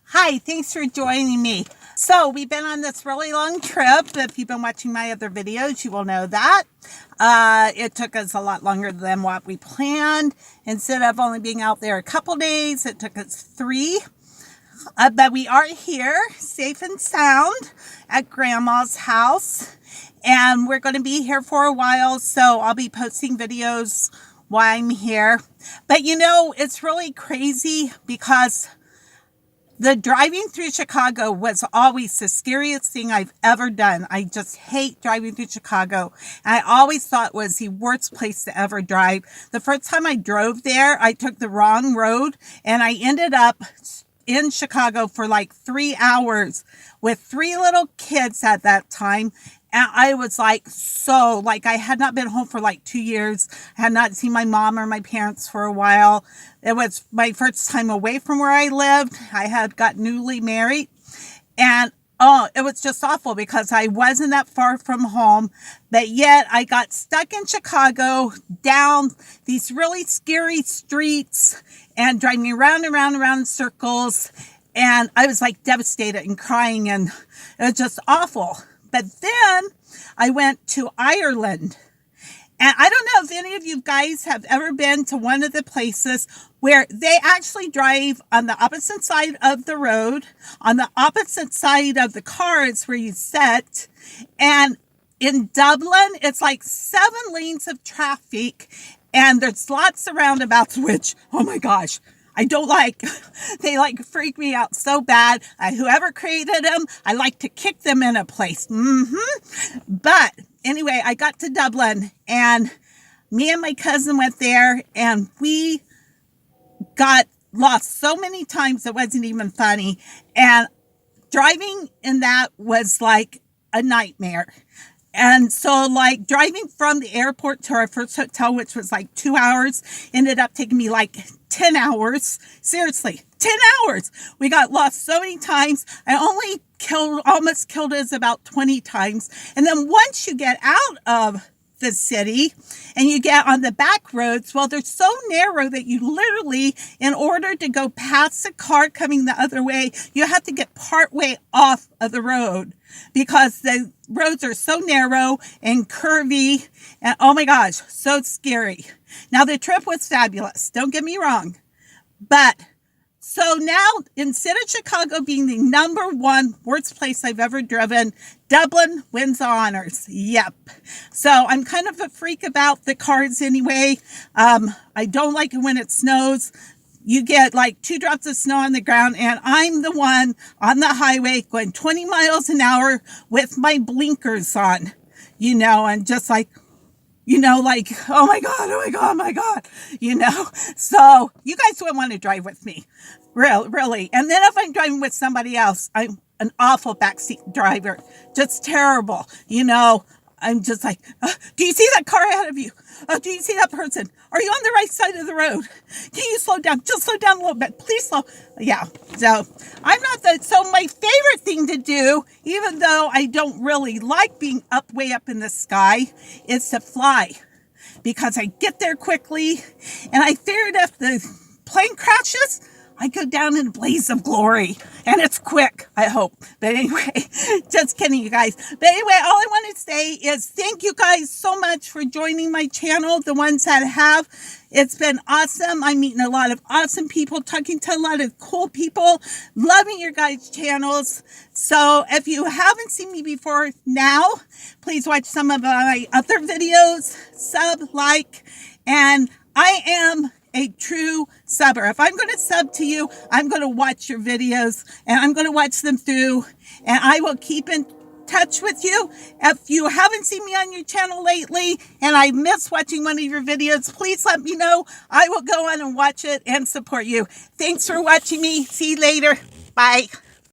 Hi, thanks for joining me. So we've been on this really long trip. If you've been watching my other videos, you will know that. It took us a lot longer than what we planned. Instead of only being out there a couple days, it took us 3. But we are here, safe and sound, at Grandma's house. And we're going to be here for a while, so I'll be posting videos while I'm here. But you know, it's really crazy because the driving through Chicago was always the scariest thing I've ever done. I just hate driving through Chicago. I always thought it was the worst place to ever drive. The first time I drove there, I took the wrong road and I ended up in Chicago for like 3 hours with 3 little kids at that time. And I was like, I had not been home for like 2 years. I had not seen my mom or my parents for a while. It was my first time away from where I lived. I had got newly married. And it was just awful because I wasn't that far from home. But yet I got stuck in Chicago down these really scary streets and driving around and around and around in circles. And I was like devastated and crying, and it was just awful. But then I went to Ireland. And I don't know if any of you guys have ever been to one of the places where they actually drive on the opposite side of the road, on the opposite side of the cars where you sit. And in Dublin, it's like 7 lanes of traffic, and there's lots of roundabouts, which, oh my gosh, I don't like. They freak me out so bad. Whoever created them, I like to kick them in a place. But anyway, I got to Dublin and me and my cousin went there and we got lost so many times it wasn't even funny. And driving in that was like a nightmare. And so driving from the airport to our first hotel, which was like 2 hours, ended up taking me like 10 hours. Seriously, 10 hours. We got lost so many times. I only almost killed us about 20 times. And then once you get out of the city and you get on the back roads, well, they're so narrow that you literally, in order to go past a car coming the other way, you have to get part way off of the road because the roads are so narrow and curvy, and oh my gosh, so scary. Now the trip was fabulous, don't get me wrong, but so now, instead of Chicago being the #1 worst place I've ever driven, Dublin wins the honors. Yep. So I'm kind of a freak about the cars anyway. I don't like it when it snows. You get like 2 drops of snow on the ground, and I'm the one on the highway going 20 miles an hour with my blinkers on, and just oh my God, oh my God, oh my God, So you guys wouldn't want to drive with me, really. And then if I'm driving with somebody else, I'm an awful backseat driver, just terrible. I'm just like, do you see that car ahead of you? Do you see that person? Are you on the right side of the road? Can you slow down? Just slow down a little bit. Please slow. Yeah. So I'm not so my favorite thing to do, even though I don't really like being way up in the sky, is to fly because I get there quickly. And I figured if the plane crashes, I go down in a blaze of glory, and it's quick, I hope. But anyway, just kidding, you guys. But anyway, all I want to say is thank you guys so much for joining my channel, the ones that have. It's been awesome. I'm meeting a lot of awesome people, talking to a lot of cool people, loving your guys' channels. So if you haven't seen me before now, please watch some of my other videos, and I am a true subber. If I'm going to sub to you, I'm going to watch your videos and I'm going to watch them through, and I will keep in touch with you. If you haven't seen me on your channel lately and I miss watching one of your videos, please let me know. I will go on and watch it and support you. Thanks for watching me. See you later. Bye.